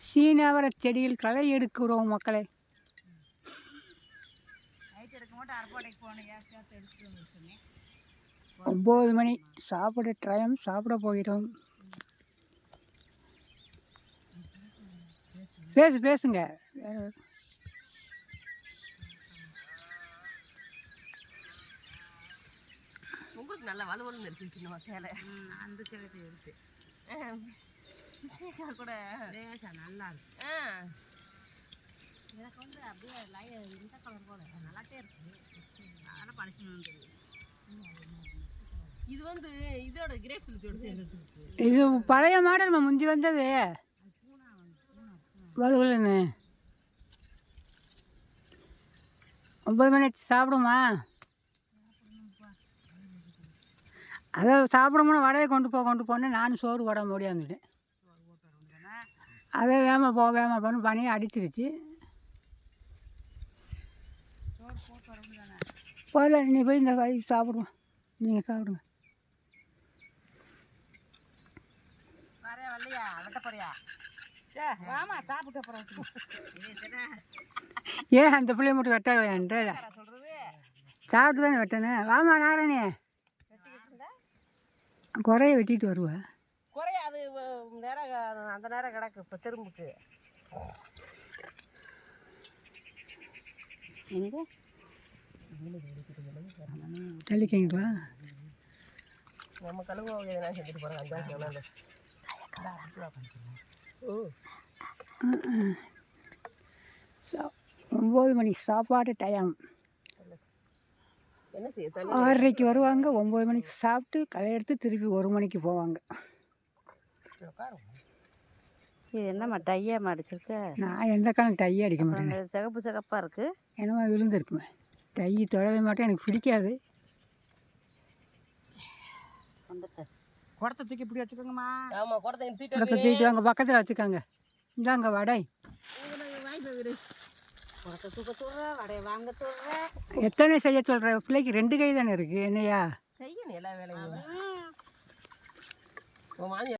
சீனாவர செடியில் களை எடுக்கிறோம் மக்களே. 9 மணி சாப்பிட டைம். சாப்பிட போகிறோம். பேசுங்க. உங்களுக்கு நல்லா வலுவலுன்னு இருக்கு சின்ன சேலை. அந்த சேலை இருக்கு கூட நல்லா இருக்கு. எனக்கு வந்து அப்படியே இந்த கலர் கூட நல்லாட்டே இருக்கு. அதெல்லாம் பழசணும் தெரியும். இது வந்து இதோட கிரேப் ஃபிலிச்சோட சேர்ந்து இது பழைய மாடல் முந்தி வந்தது வலுவலுன்னு. 9 மணி சாப்பிடுமா? அதை சாப்பிடும்போது வடையை கொண்டு போனேன். நானும் சோறு வடை முடியாந்துட்டேன். அதை வேகமாக போகணும். பனியை அடிச்சிருச்சு. போகல, நீ போய் இந்த வழி சாப்பிடுவோம். நீங்கள் சாப்பிடுங்க. ஏன் அந்த பிள்ளைய மட்டும் வெட்ட வேண்ட சாப்பிட்டு தானே வெட்டனே. வாமா நாரணி, குறைய வெட்டிட்டு வருவேன். குறைய அது நேரம் அந்த நேரம் கிடக்கு. இப்போ திரும்புக்கு எங்கே தள்ளிக்கிங்களா? நம்ம கழுவு எதனா செஞ்சுட்டு போகிறோம். 9 மணி சாப்பாடு டைம். என்ன செய்ய 6:30 வருவாங்க. 9 மணிக்கு சாப்பிட்டு களை எடுத்து திருப்பி 1 மணிக்கு போவாங்க. இது என்னம்மா டையாக அடிச்சிருக்க? நான் எந்த காலம் டையே அடிக்க மாட்டேன். சிகப்பு சிகப்பாக இருக்குது. என்னமா விழுந்துருக்குமே. டை தொடவே மாட்டேன். எனக்கு பிடிக்காது. குடத்தை தூக்கி இப்படி வச்சுக்கோங்கம்மா. ஆமாம், குடத்தை தூக்கிட்டு வாங்க. பக்கத்தில் வச்சுக்கோங்க. இந்தாங்க வடை. குடத்தை தூக்க சொல்கிற, வடையை வாங்க சொல்கிற. எத்தனை செய்ய சொல்கிற? பிள்ளைக்கு 2 கை தானே இருக்குது. என்னையா செய்யணும் எல்லா வேலையும்.